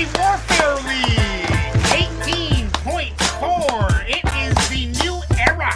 Community Warfare League 18.4. It is the new era.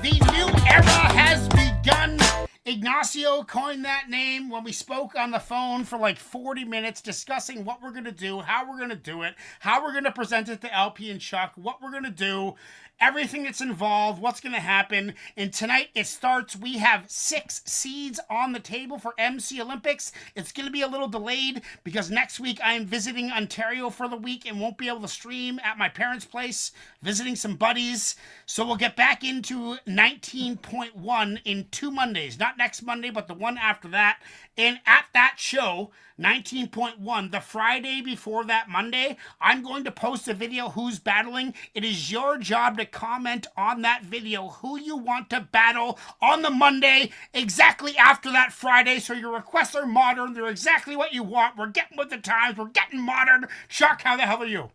The new era has begun. Ignacio coined that name when we spoke on the phone for like 40 minutes discussing what we're going to do, how we're going to do it, how we're going to present it to LP and Chuck, what we're going to do, everything that's involved, what's going to happen. And tonight it starts. We have 6 seeds on the table for MC Olympics. It's going to be a little delayed because next week I am visiting Ontario for the week and won't be able to stream at my parents' place, visiting some buddies. So we'll get back into 19.1 in 2 Mondays. Not next Monday, but the one after that. And at that show, 19.1, the Friday before that Monday, I'm going to post a video who's battling. It is your job to comment on that video who you want to battle on the Monday exactly after that Friday. So your requests are modern. They're exactly what you want. We're getting with the times. We're getting modern. Chuck, how the hell are you?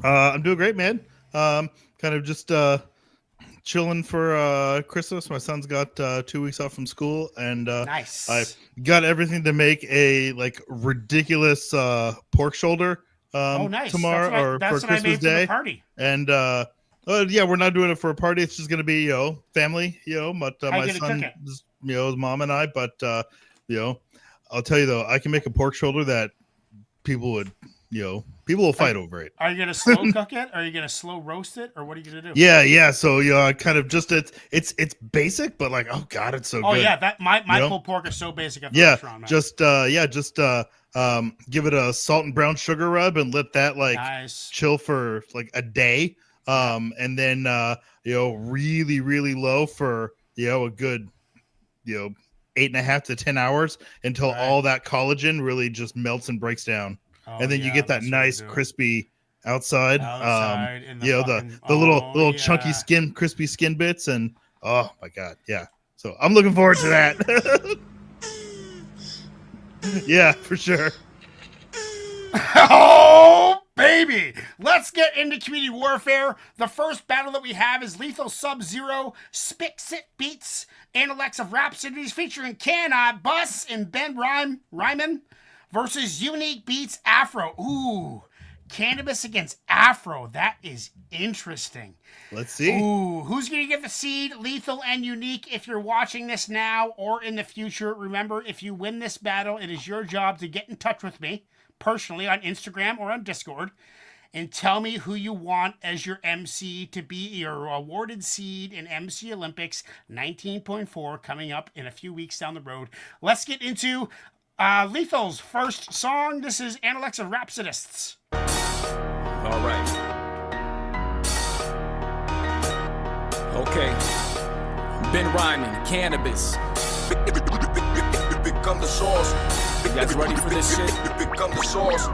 I'm doing great, man. Kind of just chilling for Christmas. My son's got 2 weeks off from school, and nice. I got everything to make a ridiculous pork shoulder nice. tomorrow That's for what Christmas Day. For the party. And yeah, we're not doing it for a party. It's just gonna be family. But my son, his mom and I. But I'll tell you though, I can make a pork shoulder that people would. People will fight over it. Are you gonna slow cook it? Are you gonna slow roast it, or what are you gonna do? Yeah. So I kind of just it's basic, but oh god, it's so good. Oh yeah, that my pulled pork is so basic. At the restaurant, man. Just give it a salt and brown sugar rub and let that nice. Chill for a day. And then really really low for a good 8.5 to 10 hours until all that collagen really just melts and breaks down. And then you get that nice crispy outside. The little chunky skin, crispy skin bits, and oh my god, yeah. So I'm looking forward to that. Yeah, for sure. Oh baby, let's get into community warfare. The first battle that we have is Lethal Sub-Zero Spixit beats Analects of Rhapsodies featuring Canibus and Ben Rhymen versus UNIEK beats AFRO. Ooh, Canibus against AFRO. That is interesting. Let's see. Ooh, who's going to get the seed? Lethal and UNIEK. If you're watching this now or in the future, remember, if you win this battle, it is your job to get in touch with me personally on Instagram or on Discord and tell me who you want as your MC to be your awarded seed in MC Olympics 19.4 coming up in a few weeks down the road. Let's get into Lethal's first song. This is Analects of Rhapsodists. All right. Okay. Ben Rhymen, Canibus. Become the sauce. You guys ready for this shit? Become the sauce.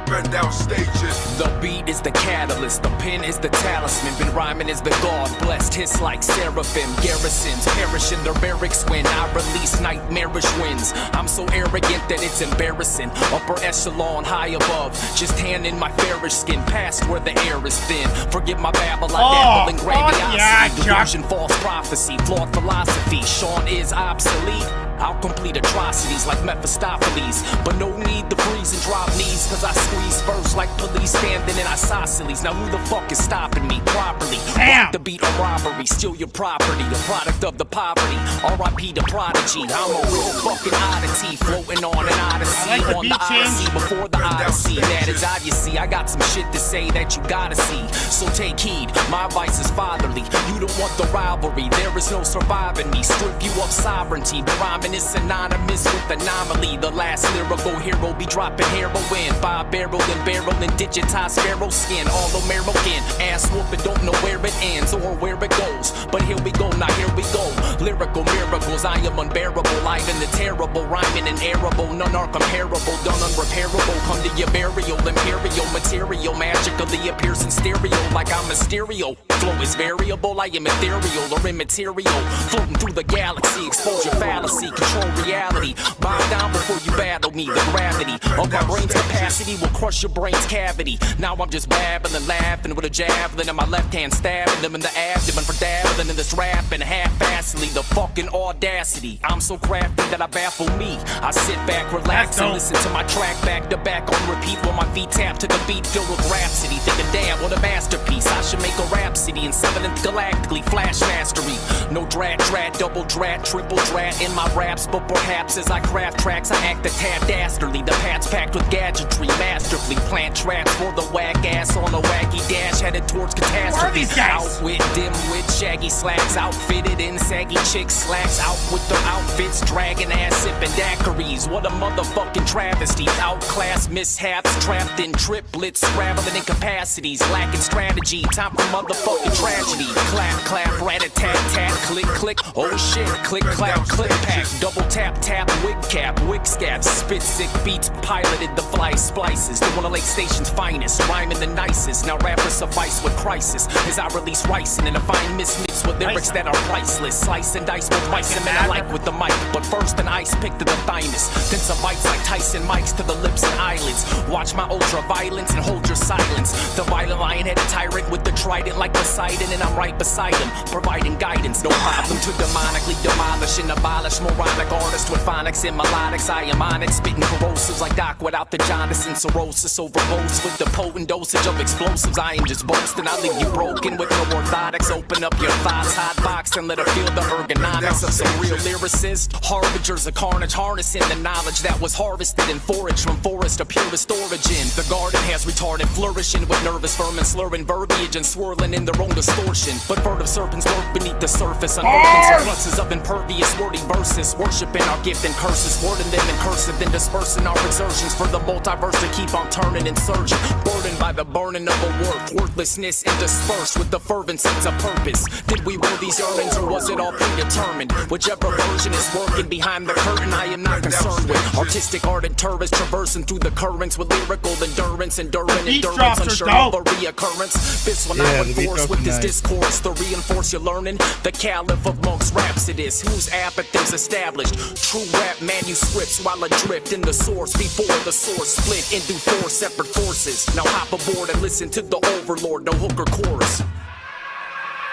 Bend out stages. The beat is the catalyst, the pen is the talisman. Ben Rhymen is the god, blessed hiss like seraphim. Garrisons perish in their barracks when I release nightmarish winds. I'm so arrogant that it's embarrassing. Upper echelon, high above, just hand in my fairish skin, past where the air is thin. Forget my babble, I dabble in grandiosity. Delusion, false prophecy, flawed philosophy. Sean is obsolete. I'll complete atrocities like Mephistopheles, but no need to freeze and drop knees, cause I squeeze first like police standing in isosceles. Now who the fuck is stopping me properly? Rock the beat of robbery, steal your property, a product of the poverty. R.I.P. the prodigy, I'm a real fucking oddity, floating on an odyssey, on the odyssey before the odyssey. That is obviously, I got some shit to say that you gotta see, so take heed, my advice is fatherly. You don't want the rivalry, there is no surviving me. Strip you of sovereignty, but Rhymen is synonymous with anomaly. The last lyrical hero be dropping heroin, 5-barrel and digitized sparrow skin, all American, ass whooping, don't know where it ends or where it goes, but here we go, now here we go. Lyrical miracles, I am unbearable, live in the terrible, rhyming and arable, none are comparable, done unrepairable. Come to your burial, imperial material magically appears in stereo like I'm a stereo. Flow is variable, I am ethereal or immaterial, floating through the galaxy, expose your fallacy, control reality, bow down before you battle me. The gravity of my brain's capacity will crush your brain's cavity. Now I'm just babbling, laughing with a javelin in my left hand, stabbing them in the abdomen for dabbling in this rap and half-assedly. The fucking audacity. I'm so crafty that I baffle me. I sit back, relax, and listen to my track back to back on repeat while my feet tap to the beat filled with rhapsody. Thinking, damn, what a masterpiece. I should make a rhapsody and 7th galactically flash mastery. No drat, double drat, triple drat in my raps, but perhaps as I craft tracks, I act a tad dastardly. The pad's packed with gadgetry, masterfully plant traps for the whack ass on a wacky dash headed towards catastrophe. Outwit, dimwit, shaggy slacks, outfitted in saggy chick slacks, out with their outfits, dragging ass sipping daiquiris. What a motherfucking travesty. Outclass mishaps, trapped in triplets, scrabbling incapacities, lacking strategy. Time for motherfucking tragedy. Clap, clap, rat-a-tat-tat, click, click. Oh shit, click, clap, click, pack. Double tap, tap, wig cap, wig scab. Spit sick beats, piloted the fly splices. They're one of Lake Station's finest, rhyming the nicest. Now rappers suffice with crisis as I release ricin' and a fine mismix with lyrics that are priceless. Slice and dice with rice and I like with the mic. But first an ice pick to the thymus, then some bites like Tyson mics to the lips and eyelids. Watch my ultra violence and hold your silence. The violent lion-headed tyrant with the trident like Poseidon, and I'm right beside him, providing guidance. No problem to demonically demolish and abolish moronic artists with phonics and melodics. I am on it, spitting corrosives like Doc without the jaundice and cirrhosis. Overdose with the potent dosage of explosives. I am just boasting, I leave you broken with no orthotics. Open up your thoughts, hot box, and let her feel the ergonomics of some real lyricists. Harbingers of carnage, harnessing the knowledge that was harvested and foraged from forest of purest origin. The garden has retarded, flourishing with nervous vermin, slurring verbiage and swirling in their own distortion. But furtive serpents lurk beneath the surface, unearthing surpluses of impervious wordy verses, worshiping our gift and curses, wording them in cursive, then dispersing our exertions for the multiverse to keep on turning and surging. Burdened by the burning of a work, worthlessness and dispersed with the fervent sense of purpose. Did we will these earnings or was it all predetermined? Whichever version is working behind the curtain, I am not concerned with. Artistic art and tourists traversing through the currents with lyrical endurance, enduring endurance, unsure of a reoccurrence. This one I would force with this discourse to reinforce your learning. The caliph of monks rhapsodists, whose apathems established true rap manuscripts while adrift in the source before the source split into 4 separate forces. Now hop aboard and listen to the overlord, no hook or chorus.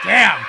Damn.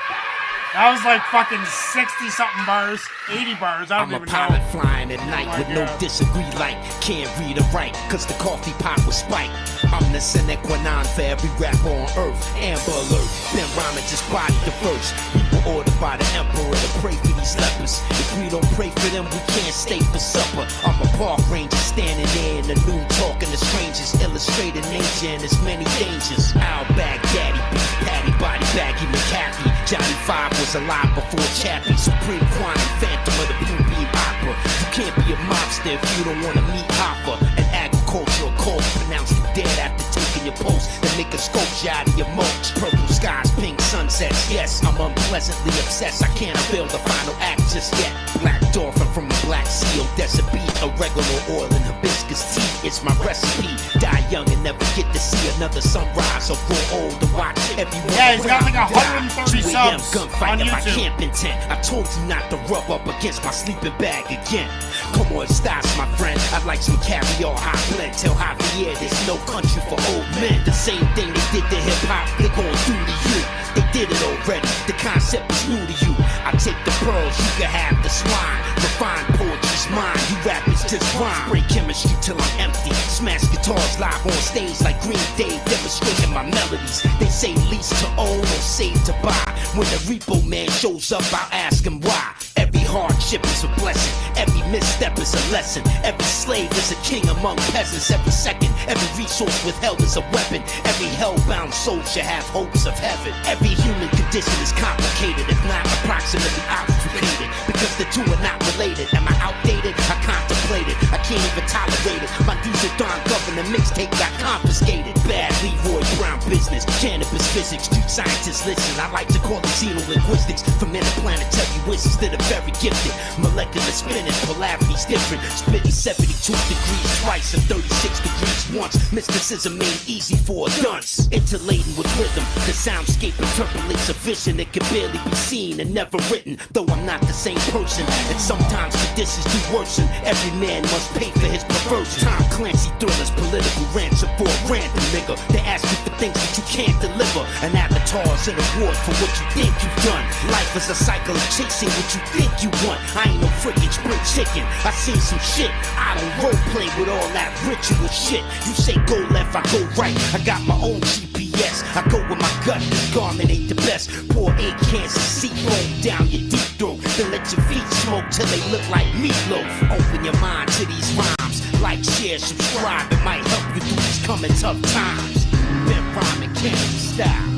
That was like fucking 60-something bars, 80 bars, I don't even know. I'm a pilot flying at night with no disagree light. Can't read or write, cause the coffee pot was spiked. I'm the sine qua non for every rapper on earth. Amber alert, Ben Rhymen just bodied the first. People ordered by the emperor to pray for these lepers. If we don't pray for them, we can't stay for supper. I'm a park ranger standing there in the noon talking to strangers, illustrating nature and its many dangers. Al Baghdadi, beef patty, body baggy McCaffrey. Johnny 5 was alive before Chappie. Supreme quantum phantom of the blue beam opera. You can't be a mobster if you don't want to meet Hopper. An agricultural cult pronounced you dead after taking your post and make a sculpture out of your mulch. Purple skies, pink sunsets. Yes, I'm unpleasantly obsessed. I can't avail the final act just yet. Black dolphin from the Black Sea, Odessa beat. Oregano oil and hibiscus tea. It's my recipe. Die young and never get to see another sunrise or grow old to watch everyone. Yeah, he's got like 130 subs gunfight on if I YouTube. camp intent. I told you not to rub up against my sleeping bag again. Come on, stats, my friend. I'd like some caviar, hot blend. Tell Javier there's no country for old men. The same thing they did to hip hop, they gon' do to you. They did it already. The concept is new to you. I take the pearls, you can have the swine. Refined poetry's mine. You rappers just rhyme. Spray chemistry till I'm empty. Smash guitars live on stage like Green Day, demonstrating my melodies. They say lease to own or save to buy. When the repo man shows up, I'll ask him why. Every hardship is a blessing. Every misstep is a lesson. Every slave is a king among peasants. Every second, every resource withheld is a weapon. Every hellbound soul should have hopes of heaven. Every human condition is complicated, if not approximately obfuscated, because the two are not related. Am I outdated? I contemplate it. I can't even tolerate it. My diesel Don governor mixtape got confiscated. Bad Leroy Brown business. Cannabis physics, street Scientists listen, I like to call it xenolinguistics. From interplanetary wizards that are very gifted. Molecular spinning, polarity's different. Splitting 72 degrees twice and 36 degrees once. Mysticism ain't easy for a dunce. Interlating with rhythm, the soundscape interpolates a vision that can barely be seen and never written. Though I'm not the same person, and sometimes conditions do worsen. Every man must pay for his perversion. Tom Clancy thrillers, political ransom for a random nigga. They ask you for things that you can't deliver. An avatar's an award for what you think you've done. Life is a cycle of chasing what you think you want. I ain't no freaking spring chicken. I seen some shit. I don't role play with all that ritual shit. You say go left, I go right. I got my own GPS. I go with my gut. This garment ain't the best. Pour 8 cans of seafoam down your deep throat. Then let your feet smoke till they look like meatloaf. Open your mind to these rhymes. Like, share, subscribe. It might help you through these coming tough times. Ben Rhymen, Canibus style.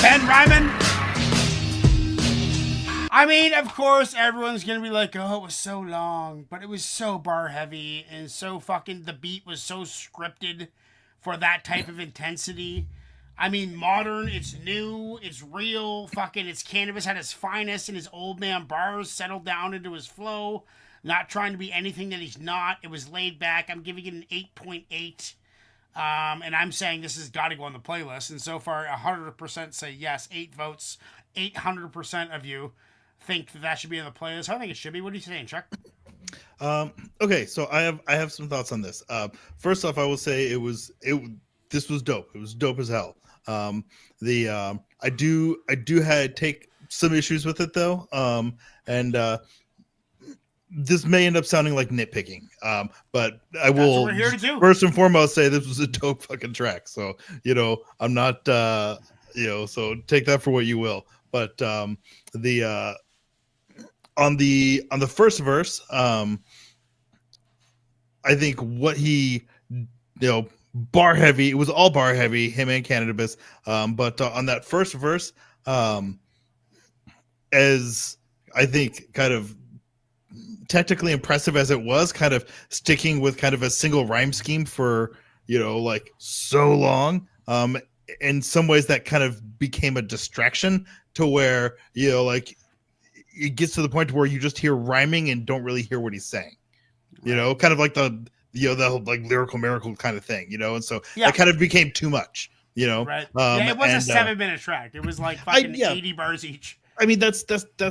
Ben Rhymen. I mean, of course, everyone's gonna be like, "Oh, it was so long," but it was so bar heavy and so fucking. The beat was so scripted for that type of intensity. I mean, modern. It's new. It's real. Fucking. It's Canibus at his finest, and his old man bars settled down into his flow. Not trying to be anything that he's not. It was laid back. I'm giving it an 8.8. And I'm saying this has got to go on the playlist. And so far, 100% say yes. 8 votes. 800% of you think that should be on the playlist. I think it should be. What are you saying, Chuck? Okay, so I have some thoughts on this. First off, I will say this was dope. It was dope as hell. I do take some issues with it though. This may end up sounding like nitpicking, but I will what we're here to do. First and foremost say this was a dope fucking track. So, I'm not, so take that for what you will. But on the first verse, I think what he, bar heavy, it was all bar heavy, him and Canibus. But on that first verse, as I think kind of technically impressive as it was, kind of sticking with kind of a single rhyme scheme for like so long, in some ways that kind of became a distraction to where like it gets to the point where you just hear rhyming and don't really hear what he's saying, kind of like the like lyrical miracle kind of thing, and so that kind of became too much, right. It was a 7-minute track. It was like fucking 80 bars each. I mean, that's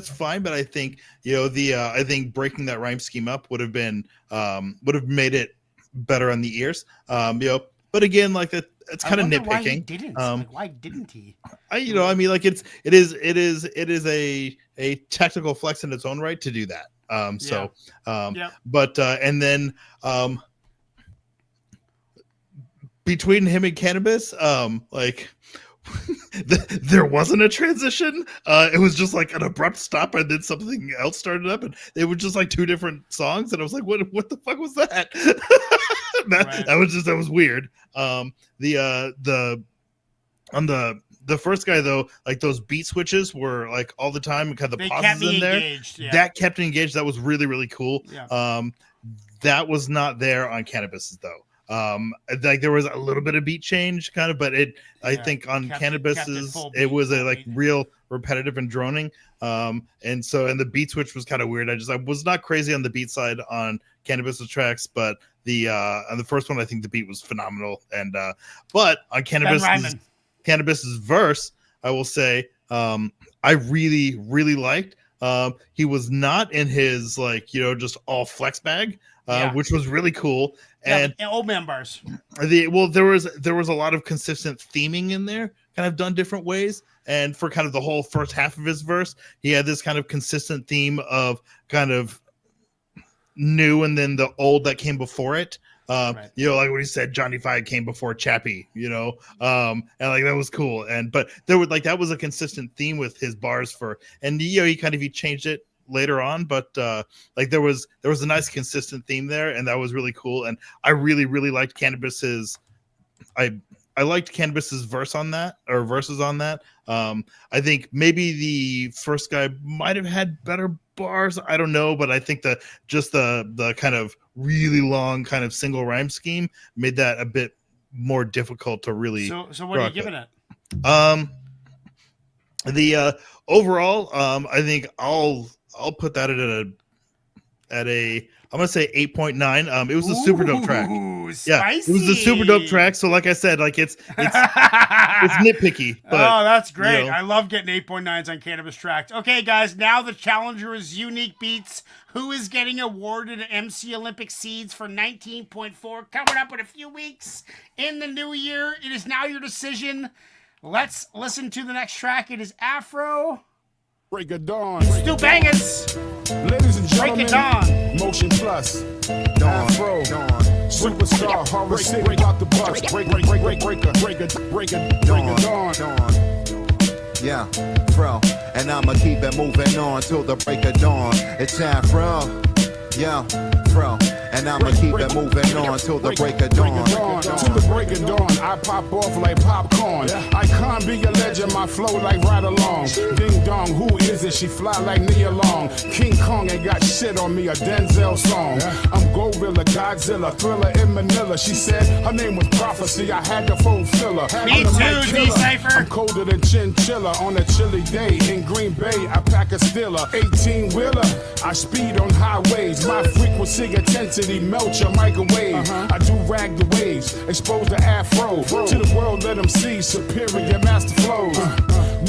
fine, but I think I think breaking that rhyme scheme up would have made it better on the ears. But again, like that, it's kind of nitpicking. Why he didn't? Why didn't he? I mean, like it is a technical flex in its own right to do that. But and then between him and Canibus, like. There wasn't a transition. It was just like an abrupt stop, and then something else started up, and it was just like 2 different songs. And I was like, "What the fuck was that?" That was weird. On the first guy though, like those beat switches were like all the time, and kind of the pauses in there. That kept me engaged. That was really really cool. Yeah. That was not there on Canibus's though. Like there was a little bit of beat change kind of, but I think on Canibus's it was a like real repetitive and droning. And the beat switch was kind of weird. I was not crazy on the beat side on Canibus's tracks, but on the first one I think the beat was phenomenal. And but on Canibus's verse, I will say I really really liked. He was not in his like just all flex bag, which was really cool. And old man bars. There was a lot of consistent theming in there, kind of done different ways. And for kind of the whole first half of his verse, he had this kind of consistent theme of kind of new and then the old that came before it. Like what he said, Johnny Five came before Chappie, and like that was cool. But there was like that was a consistent theme with his bars he changed it later on, but like there was a nice consistent theme there, and that was really cool. And I really really liked Canibus's I liked Canibus's verses on that. I think maybe the first guy might have had better bars, I don't know, but I think the kind of really long kind of single rhyme scheme made that a bit more difficult to really. So what are you giving it? The overall, I think I'll put that at a I'm gonna say 8.9. It was a super dope track. Yeah, Spicy. it was a super dope track. So like I said, like it's nitpicky. But, oh, that's great. you know. I love getting 8.9s on Canibus tracks. Okay, guys, now the challenger is UNIEK Beats, who is getting awarded MC Olympic Seeds for 19.4, coming up in a few weeks in the new year. It is now your decision. Let's listen to the next track. It is Afro. Break of dawn. Stu Bangers. Ladies and Break it gentlemen, down. Motion Plus, Afro, Superstar, Horror City, about the bus, break of dawn. Yeah, bro, and I'ma keep it moving on till the break of dawn. It's Afro, yeah, bro, and I'ma keep it moving on till the break of dawn. Till the break of dawn, I pop off like popcorn. I can't be a legend, my flow like right along. Ding dong, who is it? She fly like Nia Long. King Kong ain't got shit on me, a Denzel song. I'm Gorilla, Godzilla, Thriller in Manila. She said her name was Prophecy, I had to fulfill her. Me I'm the too, mic killer. D-Cypher. I'm colder than chinchilla on a chilly day. In Green Bay, I pack a stiller. 18-wheeler, I speed on highways. My frequency intensity melt your microwave. I do rag the waves, expose the afro. To the world, let them see superior master flows.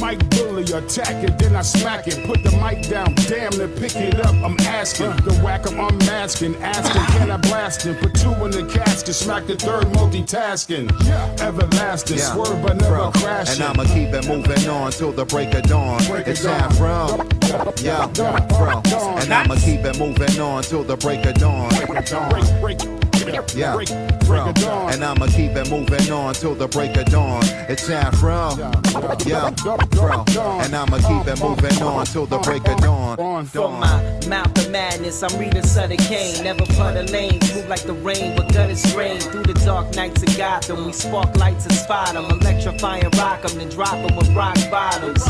Mic bully, attack it, then I smack it. Put the mic down, damn, to pick it up. I'm asking, the whack I'm unmasking. Asking, can I blast him? Put two in the casket, smack the third multitasking. Everlasting, swerve but never crashing. And I'ma keep it moving on till the break of dawn. It's Afro, yeah, bro, and I'ma keep it moving on till the break of dawn. Yeah, bro, and I'ma keep it moving on till the break of dawn. It's Afro, yeah, bro, and I'ma keep it moving on till the break of dawn. From my mouth of madness, I'm reading Sutter Kane. Never putter lanes, move like the rain, but gutters rain. Through the dark nights of Gotham, we spark lights and spot 'em. Electrify and rock 'em, then drop 'em with rock bottoms.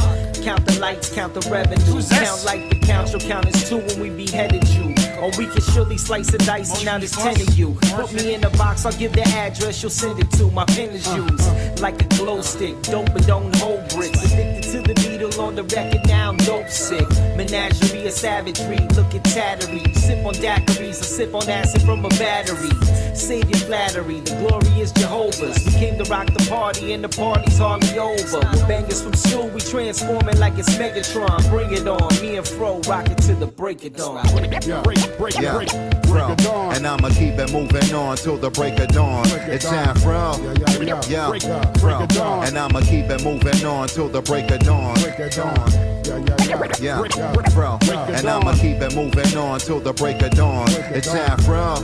Count the lights, count the revenue. Count like the count, you'll count as two when we beheaded you. Or we can surely slice the dice, and now there's 10 of you. Put me in the box, I'll give the address, you'll send it to. My pen is used like a glow stick. Dope but don't hold bricks. Addicted to the needle on the record, now I'm dope sick. Menagerie of savagery, look at tattery. Sip on daiquiris, or sip on acid from a battery. Save your flattery, the glory is Jehovah's. We came to rock the party, and the party's hardly over. With bangers from school, we transforming like it's Megatron. Bring it on, me and Fro rock it to the break of dawn. Yeah, bro, and I'ma keep it moving on till the break of dawn. It's Afro, yeah, bro, and I'ma keep it moving on till the break of dawn. Yeah, bro, and I'ma keep it moving on till the break of dawn. It's Afro,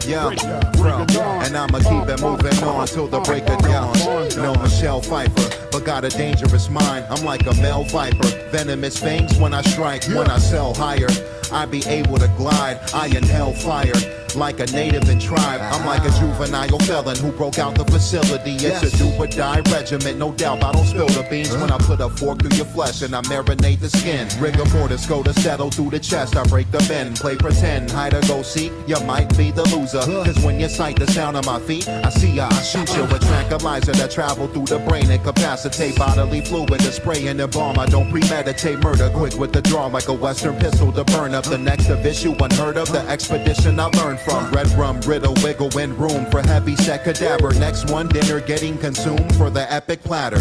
yeah, bro, and I'ma keep it moving on till the break of dawn. No Michelle Pfeiffer, but got a dangerous mind. I'm like a male viper, venomous fangs when I strike. When I sell higher, I be able to glide. I inhale fire like a native in tribe. I'm like a juvenile felon who broke out the facility. It's a do or die regiment, no doubt. I don't spill the beans when I put a fork through your flesh and I marinate the skin. Rigor mortis go to settle through the chest. I break the bend, play pretend, hide or go seek. You might be the loser, cause when you sight the sound of my feet, I see ya, I shoot you with tranquilizer that travel through the brain and capacitate bodily fluid to spray in the bomb. I don't premeditate murder, quick with the draw like a western pistol to burn up the next of issue unheard of. The expedition I learned from red rum, riddle, wiggle in room for heavy set cadaver. Next one, dinner getting consumed for the epic platter.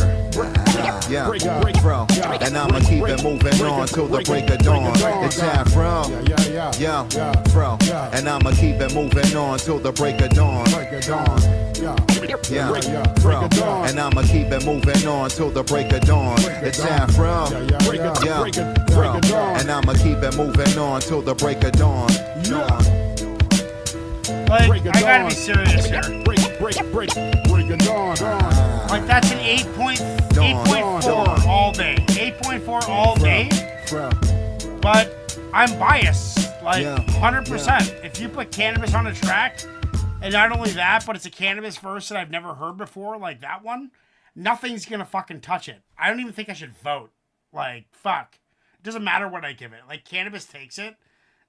Yeah, bro, and I'ma keep it moving on till the break of dawn. It's Afro, yeah, bro, and I'ma keep it moving on till the break of dawn. Yeah, bro, and I'ma keep it moving on till the break of dawn. It's Afro, yeah, bro, and I'ma keep it moving on till the break of dawn. Like, I gotta be serious here. Break of dawn. Like, that's an 8.4 all day. 8.4 all day. But I'm biased. Like, 100%. If you put Canibus on a track, and not only that, but it's a Canibus verse that I've never heard before, like that one, nothing's gonna fucking touch it. I don't even think I should vote. Like, fuck. It doesn't matter what I give it. Like, Canibus takes it.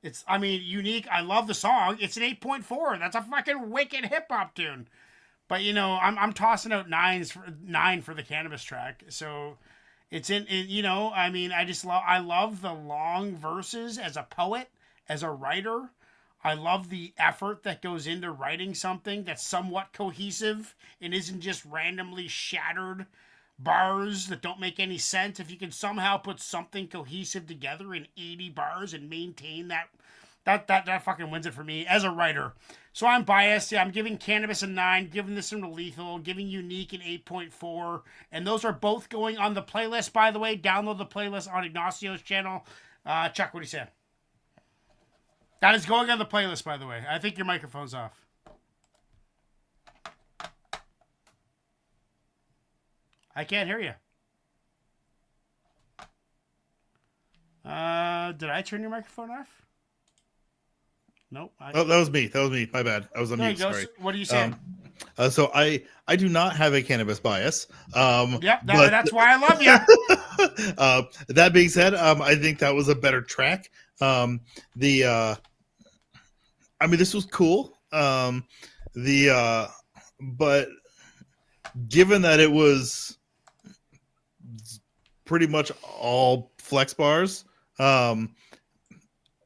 It's, I mean, UNIEK. I love the song. It's an 8.4. That's a fucking wicked hip hop tune. But you know, I'm tossing out 9 for the Canibus track. So It's in you know, I mean, I love the long verses as a poet, as a writer. I love the effort that goes into writing something that's somewhat cohesive and isn't just randomly shattered bars that don't make any sense. If you can somehow put something cohesive together in 80 bars and maintain that fucking wins it for me as a writer. So I'm biased. Yeah, I'm giving Canibus a 9, giving this one to Lethal, giving UNIEK an 8.4. And those are both going on the playlist, by the way. Download the playlist on Ignacio's channel. Chuck, what do you say? That is going on the playlist, by the way. I think your microphone's off. I can't hear you. Did I turn your microphone off? Nope. Oh, that was me. That was me. My bad. I was on mute. Sorry. What are you saying? So I do not have a Canibus bias. That's why I love you. That being said, I think that was a better track. I mean, this was cool. But given that it was pretty much all flex bars, I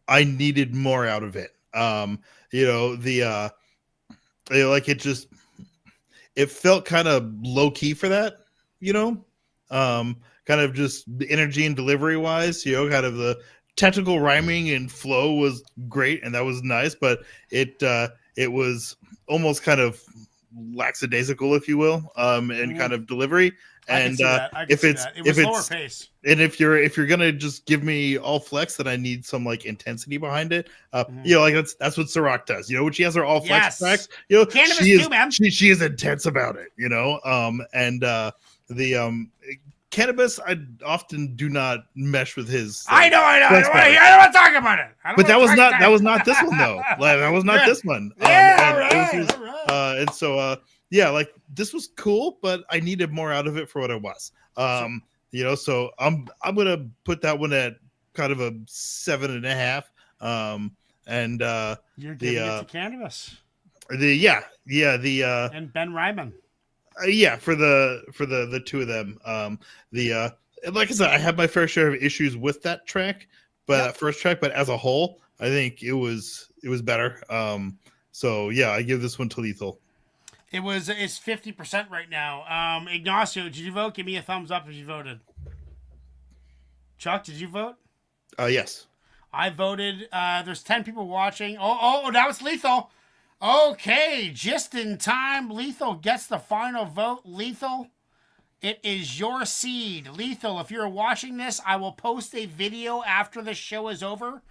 needed more out of it. It felt kind of low key for that, kind of just the energy and delivery wise, kind of the technical rhyming and flow was great. And that was nice, but it was almost kind of lackadaisical, if you will, and kind of delivery. And if it's lower pace, and if you're gonna just give me all flex, then I need some like intensity behind it. Like that's what Ciroc does. When she has her all flex tracks, she is intense about it. Canibus, I often do not mesh with his. I know. I don't want to talk about it. But that was not this one though. That was not this one. And so like this was cool, but I needed more out of it for what it was. So I'm gonna put that one at kind of a 7.5. You're giving it to Canibus. And Ben Rhymen. For the two of them. Like I said, I had my fair share of issues with that track, that first track, but as a whole, I think it was better. I give this one to Lethal. It's 50% right now. Ignacio, did you vote? Give me a thumbs up if you voted. Chuck, did you vote? Yes. I voted. There's 10 people watching. Oh, now it's Lethal. Okay, just in time. Lethal gets the final vote. Lethal, it is your seed. Lethal, if you're watching this, I will post a video after the show is over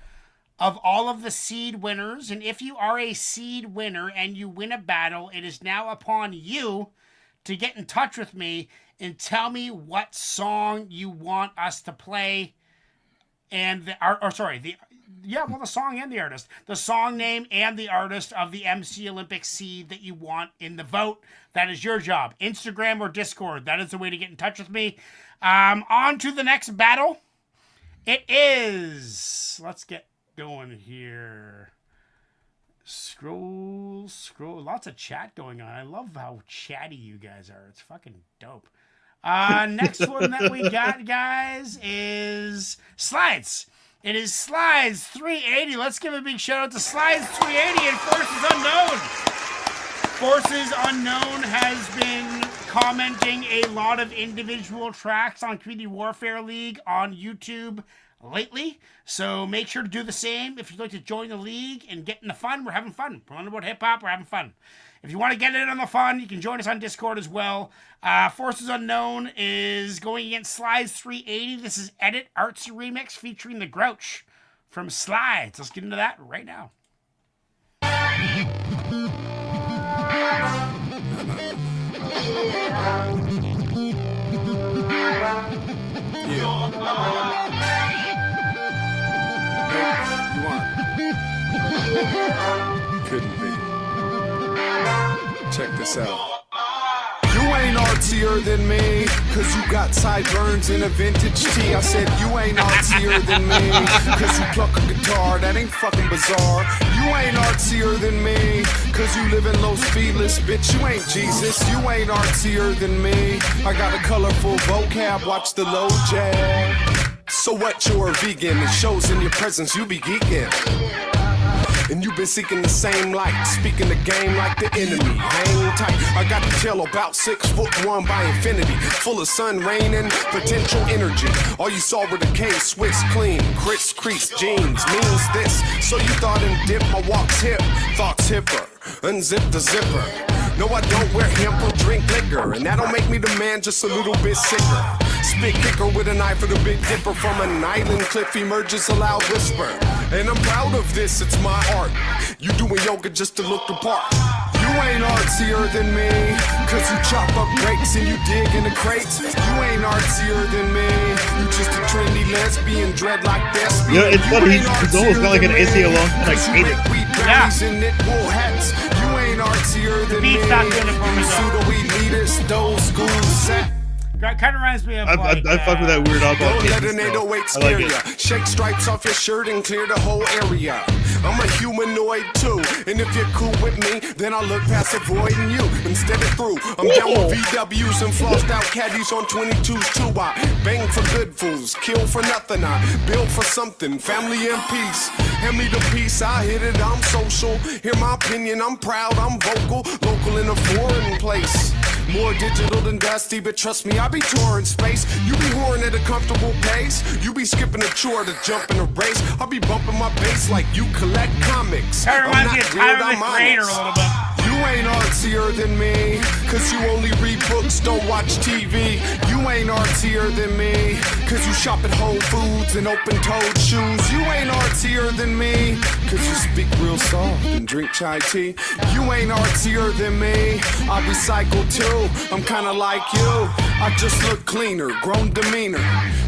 of all of the seed winners. And if you are a seed winner and you win a battle, it is now upon you to get in touch with me and tell me what song you want us to play. And the song and the artist. The song name and the artist of the MC Olympic seed that you want in the vote. That is your job. Instagram or Discord. That is the way to get in touch with me. On to the next battle. It is... Let's get going here. Scroll. Lots of chat going on. I love how chatty you guys are. It's fucking dope. Next one that we got, guys, is Slides. It is Slides 380. Let's give a big shout out to Slides 380 and Forces Unknown. Forces Unknown has been commenting a lot of individual tracks on Community Warfare League on YouTube lately. So make sure to do the same. If you'd like to join the league and get in the fun, we're having fun. We're learning about hip-hop, we're having fun. If you want to get in on the fun, you can join us on Discord as well. Forces Unknown is going against Slides 380. This is Edit Arts Remix featuring The Grouch from Slides. Let's get into that right now. Couldn't be. Check this out. You ain't artsier than me, cause you got sideburns in a vintage tee. I said you ain't artsier than me, cause you pluck a guitar, that ain't fucking bizarre. You ain't artsier than me, cause you live in Los Feliz, bitch, you ain't Jesus. You ain't artsier than me, I got a colorful vocab, watch the low jab. So what, you're a vegan, it shows in your presence, you be geeking. And you've been seeking the same light, speaking the game like the enemy. Hang tight, I got the tail about 6'1" by infinity, full of sun, rain, and potential energy. All you saw were the K, Swiss, clean, Chris, crease, jeans, means this. So you thought and dip, my walk's hip, thoughts hipper, unzip the zipper. No, I don't wear hemp or drink liquor, and that don't make me the man, just a little bit sicker. Spit kicker with a knife of the Big Dipper, from an island cliff emerges a loud whisper. And I'm proud of this, it's my art. You doing yoga just to look the part. You ain't artsier than me, cause you chop up grapes and you dig in the crates. You ain't artsier than me, you just a trendy lesbian, dreadlock thespian. Yeah, it's funny, he's almost got like an issy along, and I hate it. Yeah. And knit wool hats. You ain't artsier than me. Beat's not doing it for me, You though. pseudo-elitist, old school set. Kind of reminds me of like, I fuck with that weird alcohol. Don't let taste an still. 808 I scare like ya. it. Shake stripes off your shirt and clear the whole area. I'm a humanoid too, and if you're cool with me, then I'll look past avoiding you instead of through. I'm down with VWs and flossed out caddies on 22s too. I bang for good fools, kill for nothing. I build for something, family and peace. Hand me the peace, I hit it, I'm social. Hear my opinion, I'm proud, I'm vocal. Local in a foreign place. More digital than dusty, but trust me, I be touring space. You be whoring at a comfortable pace. You be skipping a chore to jump in a race. I'll be bumping my bass like you collect comics. Kind of reminds me of weird, Tyler I'm the Creator a honest. little bit. You ain't artsier than me, cause you only read books, don't watch TV. You ain't artsier than me, cause you shop at Whole Foods and open-toed shoes. You ain't artsier than me, cause you speak real soft and drink chai tea. You ain't artsier than me, I recycle too, I'm kinda like you. I just look cleaner, grown demeanor.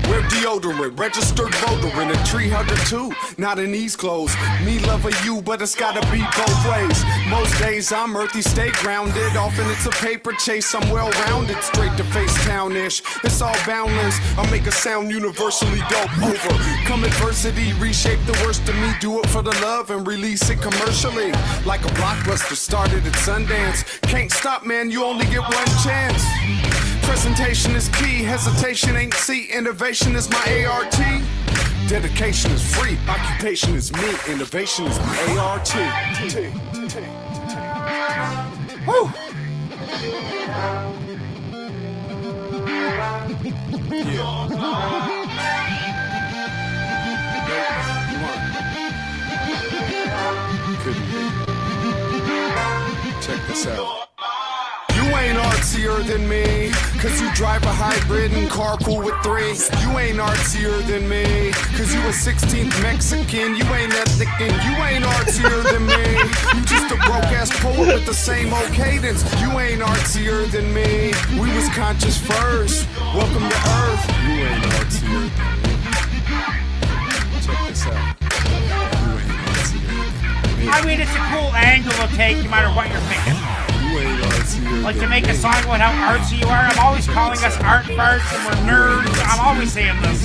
Wear deodorant, registered voter, and a tree hugger too. Not in these clothes, me love of you, but it's gotta be both ways. Most days I'm earthy, stay grounded. Often it's a paper chase, I'm well-rounded. Straight to face town-ish, it's all boundless. I make a sound universally dope. Overcome adversity, reshape the worst of me. Do it for the love and release it commercially. Like a blockbuster started at Sundance. Can't stop, man, you only get one chance. Presentation is key, hesitation ain't C. Innovation is my ART. Dedication is free, occupation is me. Innovation is my ART. Woo! Check this out. You ain't artsier than me, cause you drive a hybrid and carpool with three. You ain't artsier than me, cause you a 16th Mexican. You ain't ethnic and you ain't artsier than me. You just a broke ass poet with the same old cadence. You ain't artsier than me. We was conscious first. Welcome to Earth. You ain't artsier than me. Check this out. You ain't artsier than me. I mean, it's a cool angle to take no matter what you're thinking. You ain't artsier Like to than make a me. song about how artsy you are. I'm always calling us art farts and we're nerds. I'm always saying this.